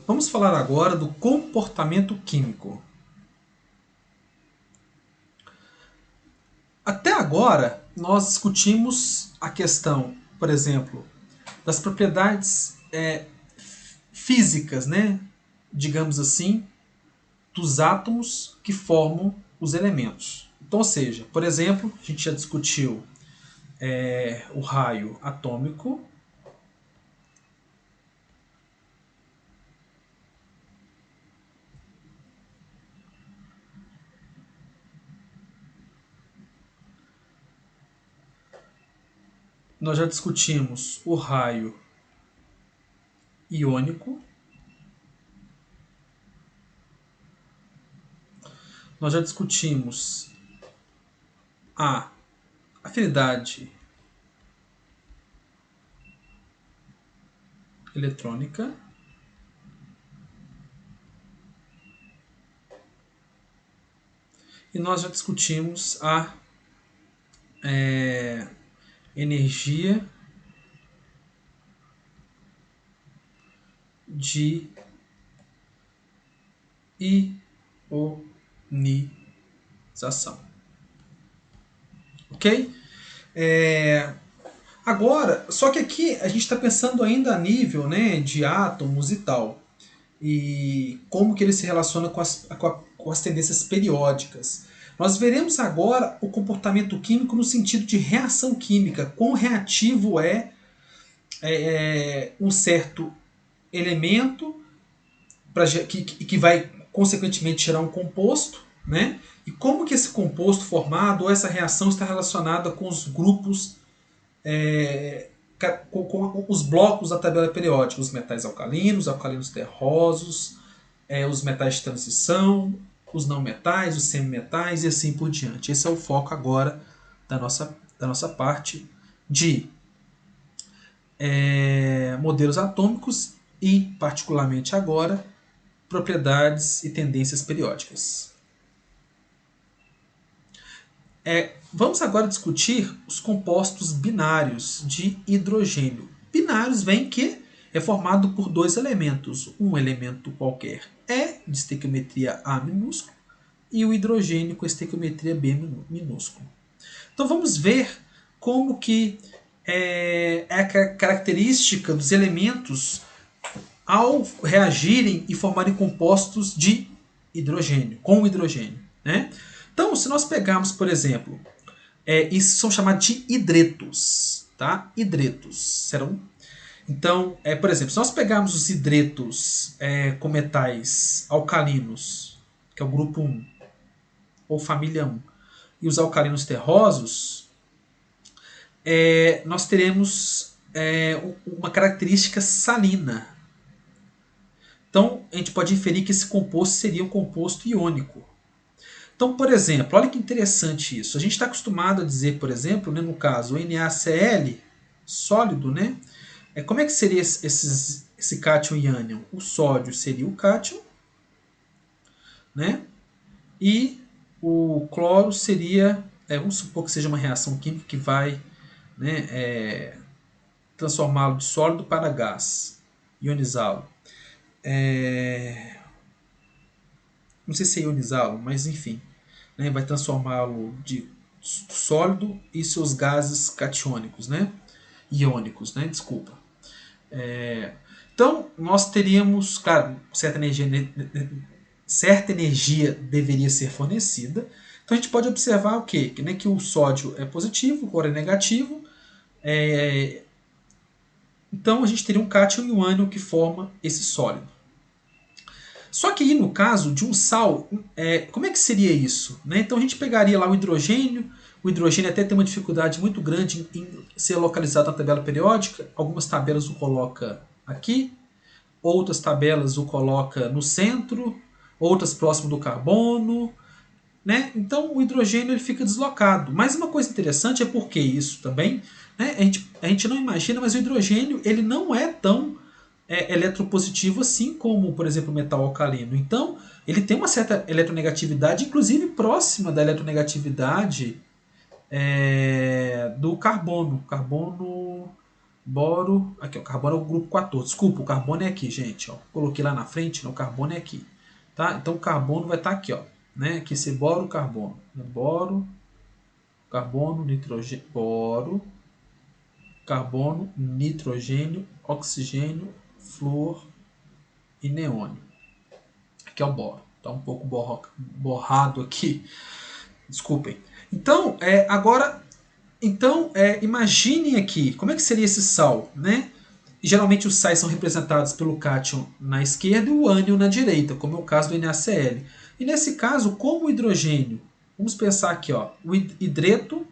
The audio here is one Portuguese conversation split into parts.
Vamos falar agora do comportamento químico. Até agora, nós discutimos a questão, por exemplo, das propriedades físicas, né? Digamos assim, dos átomos que formam os elementos. Então, ou seja, por exemplo, a gente já discutiu o raio atômico. Nós já discutimos o raio iônico. Nós já discutimos a afinidade eletrônica. E nós já discutimos a energia de ionização. Ok? Agora, só que aqui a gente está pensando ainda a nível, né, de átomos e tal. E como que ele se relaciona com as tendências periódicas. Nós veremos agora o comportamento químico no sentido de reação química. Quão reativo é um certo elemento que vai consequentemente gerar um composto, né? E como que esse composto formado ou essa reação está relacionada com os grupos, com os blocos da tabela periódica, os metais alcalinos terrosos, os metais de transição, os não metais, os semimetais e assim por diante. Esse é o foco agora da nossa parte de modelos atômicos e, particularmente agora, propriedades e tendências periódicas. Vamos agora discutir os compostos binários de hidrogênio. Binários vem que é formado por dois elementos. Um elemento qualquer E, de estequiometria A minúsculo, e o hidrogênio com estequiometria B minúsculo. Então vamos ver como que é a característica dos elementos ao reagirem e formarem compostos de hidrogênio, com hidrogênio. Né? Então, se nós pegarmos, por exemplo, isso são chamados de hidretos. Tá? Hidretos serão. Então, por exemplo, se nós pegarmos os hidretos com metais alcalinos, que é o grupo 1, ou família 1, e os alcalinos terrosos, nós teremos uma característica salina. Então, a gente pode inferir que esse composto seria um composto iônico. Então, por exemplo, olha que interessante isso. A gente está acostumado a dizer, por exemplo, né, no caso, o NaCl, sólido, né? Como é que seria esse cátion e ânion? O sódio seria o cátion, né? E o cloro seria, vamos supor que seja uma reação química que vai, né, transformá-lo de sólido para gás, ionizá-lo. Não sei se é ionizá-lo, mas enfim, né, vai transformá-lo de sólido e seus gases catiônicos, né? Iônicos, né? Desculpa. Então, nós teríamos, claro, certa energia deveria ser fornecida. Então, a gente pode observar o quê? Que o sódio é positivo, o cloro é negativo. Então, a gente teria um cátion e um ânion que forma esse sólido. Só que aí, no caso de um sal, como é que seria isso? Né? Então, a gente pegaria lá o hidrogênio até tem uma dificuldade muito grande em ser localizado na tabela periódica. Algumas tabelas o coloca aqui, outras tabelas o coloca no centro, outras próximo do carbono. Né? Então o hidrogênio ele fica deslocado. Mas uma coisa interessante é porque isso também, né? A gente não imagina, mas o hidrogênio ele não é tão eletropositivo assim como, por exemplo, o metal alcalino. Então ele tem uma certa eletronegatividade, inclusive próxima da eletronegatividade do carbono. Carbono Boro, aqui, o carbono é o grupo 14. Desculpa, o carbono é aqui, gente. Ó. Coloquei lá na frente, o carbono é aqui. Tá? Então o carbono vai estar aqui, ó. Né? Aqui esse boro, carbono. Boro, carbono, nitrogênio, boro, carbono, nitrogênio, oxigênio, flúor e neônio. Aqui é o boro. Tá um pouco borrado aqui. Desculpem. Então, agora, imaginem aqui, como é que seria esse sal, né? E geralmente os sais são representados pelo cátion na esquerda e o ânion na direita, como é o caso do NaCl. E nesse caso, como o hidrogênio, vamos pensar aqui, ó, o hidreto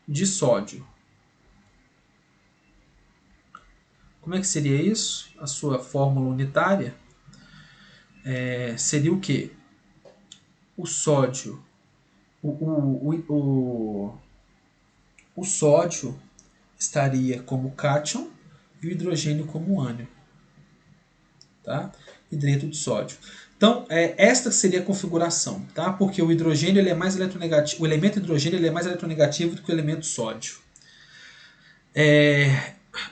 de sódio. Como é que seria isso? A sua fórmula unitária seria o quê? O sódio, o sódio estaria como cátion e o hidrogênio como ânion. Tá? Hidreto de sódio. Então, esta seria a configuração, tá? Porque o hidrogênio ele é mais eletronegativo, o elemento hidrogênio ele é mais eletronegativo do que o elemento sódio.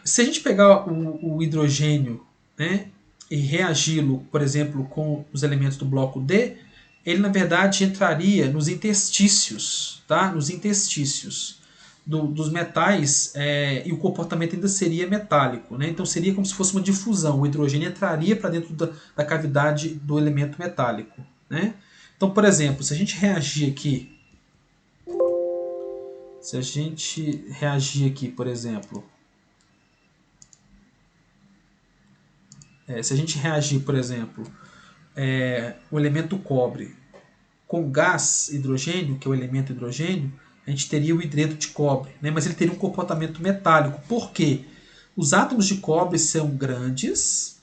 Se a gente pegar o hidrogênio, né, e reagi-lo, por exemplo, com os elementos do bloco D, ele na verdade entraria nos interstícios, tá? Nos interstícios dos metais, e o comportamento ainda seria metálico, né? Então seria como se fosse uma difusão. O hidrogênio entraria para dentro da cavidade do elemento metálico, né? Então, por exemplo, se a gente reagir aqui, por exemplo, se a gente reagir, por exemplo, o elemento cobre com gás hidrogênio, que é o elemento hidrogênio, a gente teria o hidreto de cobre, né? Mas ele teria um comportamento metálico. Por quê? Os átomos de cobre são grandes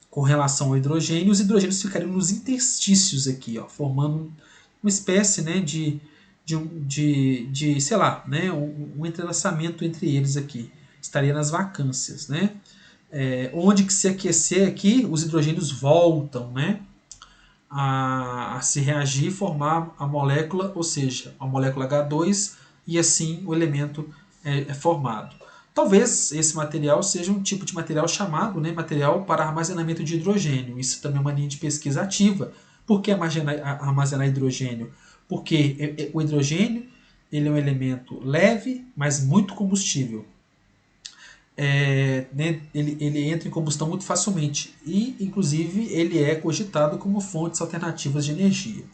com relação ao hidrogênio, e os hidrogênios ficariam nos interstícios aqui, ó, formando uma espécie, né, de sei lá, né, um entrelaçamento entre eles aqui. Estaria nas vacâncias, né? Onde que se aquecer aqui, os hidrogênios voltam, né, a se reagir e formar a molécula, ou seja, a molécula H2, e assim o elemento é formado. Talvez esse material seja um tipo de material chamado, né, material para armazenamento de hidrogênio. Isso também é uma linha de pesquisa ativa. Por que armazenar hidrogênio? Porque o hidrogênio ele é um elemento leve, mas muito combustível. Né, ele entra em combustão muito facilmente e, inclusive, ele é cogitado como fontes alternativas de energia.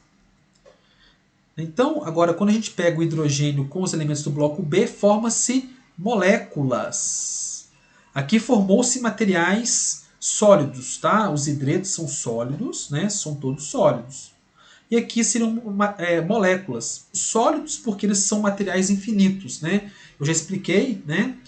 Então, agora, quando a gente pega o hidrogênio com os elementos do bloco B, forma-se moléculas. Aqui formou-se materiais sólidos, tá? Os hidretos são sólidos, né? São todos sólidos. E aqui seriam moléculas sólidos porque eles são materiais infinitos, né? Eu já expliquei, né,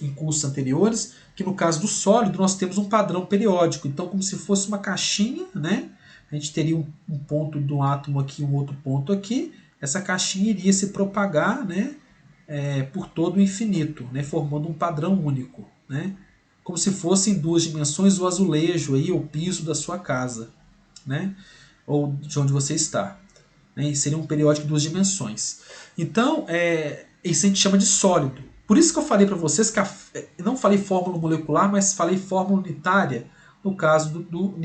em cursos anteriores, que no caso do sólido nós temos um padrão periódico. Então, como se fosse uma caixinha, né? A gente teria um ponto do átomo aqui, um outro ponto aqui. Essa caixinha iria se propagar, né, por todo o infinito, né, formando um padrão único, né? Como se fosse em duas dimensões o azulejo aí, o piso da sua casa, né? Ou de onde você está. Né? Seria um periódico de duas dimensões. Então, isso a gente chama de sólido. Por isso que eu falei para vocês que não falei fórmula molecular, mas falei fórmula unitária no caso do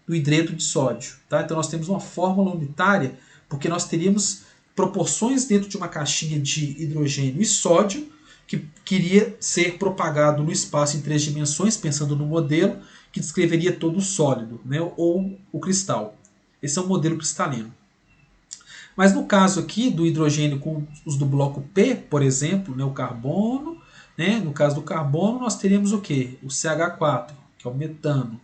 hidreto de sódio. Tá? Então nós temos uma fórmula unitária porque nós teríamos proporções dentro de uma caixinha de hidrogênio e sódio que queria ser propagado no espaço em 3 dimensões, pensando no modelo que descreveria todo o sólido, né, ou o cristal. Esse é um modelo cristalino. Mas no caso aqui do hidrogênio com os do bloco P, por exemplo, né, o carbono, né, no caso do carbono nós teríamos o quê? O CH4, que é o metano.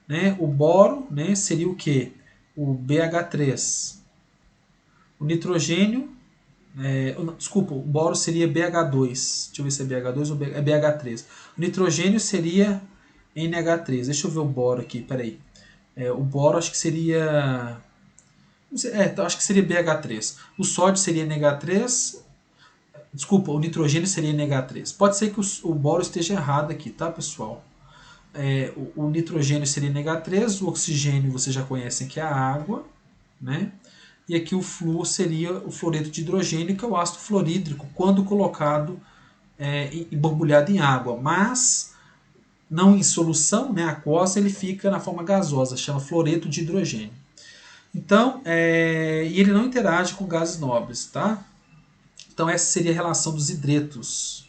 Né? O boro, né, seria o quê? O BH3. O nitrogênio, desculpa, o boro seria BH2. Deixa eu ver se é BH2 ou é BH3. O nitrogênio seria NH3. Deixa eu ver o boro aqui, peraí. O boro acho que seria... acho que seria BH3. O sódio seria NH3. Desculpa, o nitrogênio seria NH3. Pode ser que o boro esteja errado aqui, tá, pessoal? O nitrogênio seria NH3, o oxigênio vocês já conhecem que é a água, né? e aqui o flúor seria o fluoreto de hidrogênio, que é o ácido fluorídrico, quando colocado e borbulhado em água, mas não em solução, né, aquosa, ele fica na forma gasosa, chama fluoreto de hidrogênio. Então, e ele não interage com gases nobres, tá? Então essa seria a relação dos hidretos.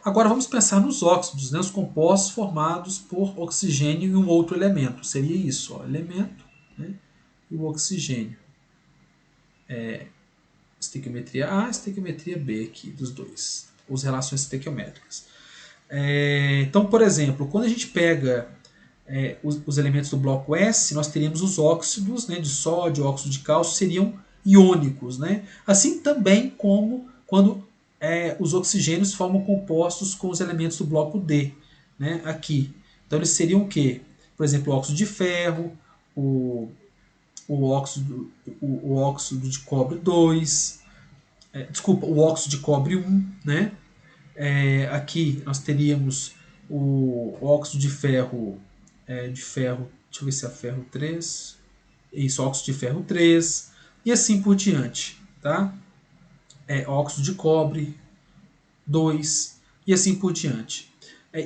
Agora vamos pensar nos óxidos, né, os compostos formados por oxigênio e um outro elemento. Seria isso, ó, elemento, né, e o oxigênio. Estequiometria A, estequiometria B aqui, dos dois. As relações estequiométricas. Então, por exemplo, quando a gente pega os elementos do bloco S, nós teríamos os óxidos, né, de sódio, óxido de cálcio, seriam iônicos. Né? Assim também como quando os oxigênios formam compostos com os elementos do bloco D, né, aqui. Então eles seriam o quê? Por exemplo, o óxido de ferro, o óxido de cobre 2, desculpa, o óxido de cobre 1, né? Aqui nós teríamos o óxido de ferro, deixa eu ver se é ferro 3, isso, óxido de ferro 3, e assim por diante, tá? Óxido de cobre 2, e assim por diante.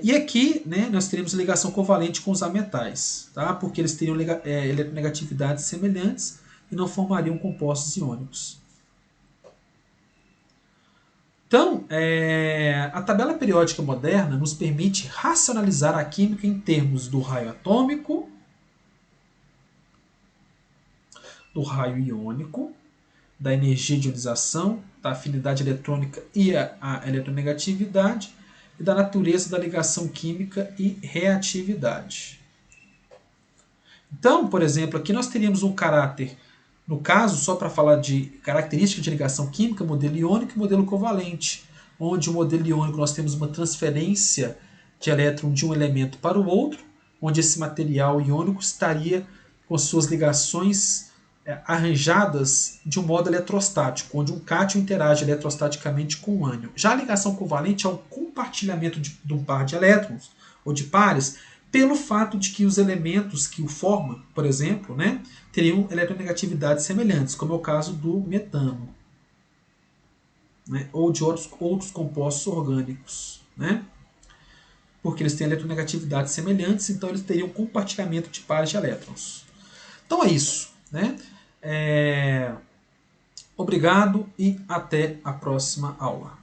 E aqui, né, nós teremos ligação covalente com os ametais, tá? Porque eles teriam eletronegatividades semelhantes e não formariam compostos iônicos. Então, a tabela periódica moderna nos permite racionalizar a química em termos do raio atômico, do raio iônico, da energia de ionização, da afinidade eletrônica e a eletronegatividade, e da natureza da ligação química e reatividade. Então, por exemplo, aqui nós teríamos um caráter, no caso, só para falar de característica de ligação química, modelo iônico e modelo covalente, onde o modelo iônico nós temos uma transferência de elétron de um elemento para o outro, onde esse material iônico estaria com suas ligações arranjadas de um modo eletrostático, onde um cátion interage eletrostaticamente com um ânion. Já a ligação covalente é o compartilhamento de um par de elétrons ou de pares, pelo fato de que os elementos que o formam, por exemplo, né, teriam eletronegatividades semelhantes, como é o caso do metano, né, ou de outros compostos orgânicos, né, porque eles têm eletronegatividades semelhantes, então eles teriam compartilhamento de pares de elétrons. Então é isso. Né? Obrigado e até a próxima aula.